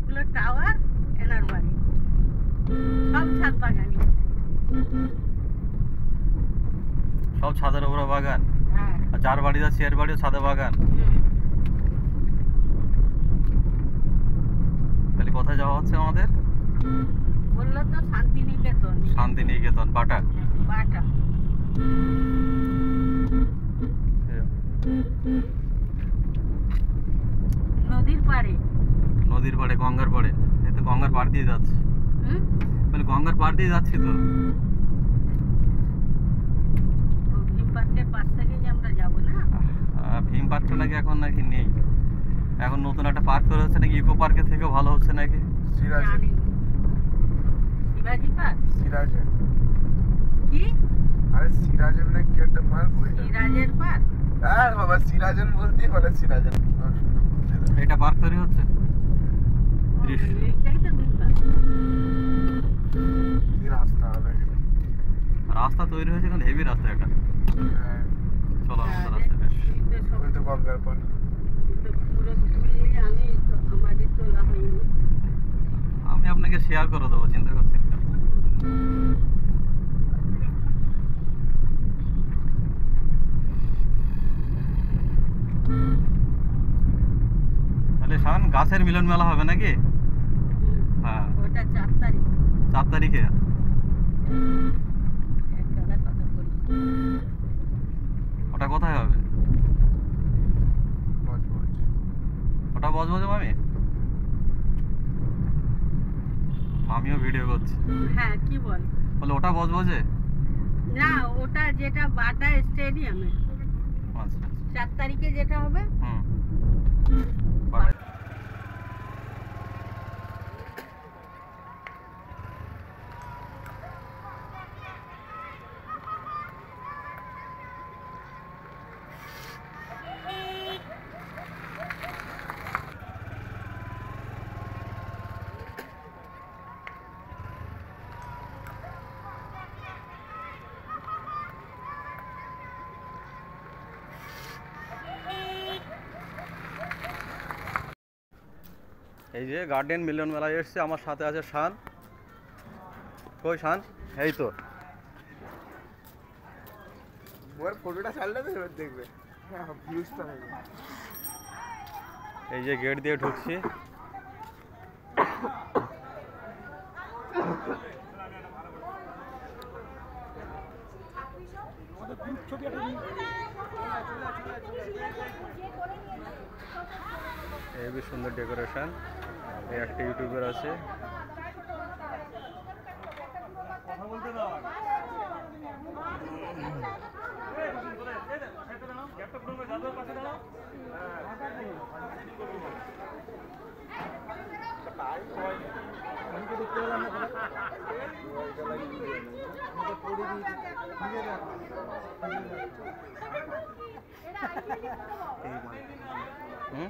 ওগুলো টাওয়ার, এনার বাড়ি সব ছাদ বাগানি। সব ছাদের উপরে বাগান। হ্যাঁ। আর যার বাড়ি যাচ্ছে এর বাড়িও ছাদে বাগান। তাহলে কোথায় যাওয়া হচ্ছে আমাদের? বললো তো শান্তিনিকেতন। শান্তিনিকেতন বাটা। বাটা। নদীর পাড়ে। নদীর পাড়ে, গঙ্গার পাড়ে। এই তো গঙ্গার পাড় দিয়ে যাচ্ছে। মানে গঙ্গার পাড় দিয়ে যাচ্ছি তো। ভীম পার্কের পাশ থেকেই আমরা যাব না? ভীম পার্কটা নাকি এখন নাকি নেই, এখন নতুন একটা পার্ক তৈরি হচ্ছে নাকি, ইকো পার্কের থেকেও ভালো হচ্ছে নাকি। জানি না। শিবাজি পার্ক? সিরাজের। কি? আরে সিরাজের না কি একটা পার্ক ওইটা। সিরাজের পার্ক? হ্যাঁ বাবা, সিরাজেন বলতেই বলে সিরাজেন। এটা পার্ক তৈরি হচ্ছে। এইটাই তো ভীম পার্ক। এই রাস্তা হবে। রাস্তা তৈরি হয়েছে কিন্তু হেভি রাস্তা এটা। হ্যাঁ, চলো রাস্তা বেশ। ওই তো গঙ্গার পাড়। পুরো ঘুরলে আমারই তোলা হয়নি। আমি আপনাকে শেয়ার করে দেবো, চিন্তা করছি না। তাহলে শান গাছের মিলন মেলা হবে নাকি? হ্যাঁ, ওটা 4 তারিখ। 4 তারিখে। ওটা কোথায় হবে? বজবজ। ওটা বজবজে মামি? মামিও ভিডিও করছে। হ্যাঁ, কি বল? বলে ওটা বজবজে? না, ওটা যেটা বাটা স্টেডিয়ামে আচ্ছা 4 তারিখে যেটা হবে। হুম। বাটা। এই যে গার্ডেন মিলন মেলায় এসছে, আমার সাথে আছে শান। কই শান? এই তো। ওর ফটোটা ছাড়লে তো এবার দেখবে। হ্যাঁ, ভিউজটা হবে। এই যে গেট দিয়ে ঢুকছি। হেবি সুন্দর ডেকোরেশন। এই একটা ইউটিউবার আছে। হুম।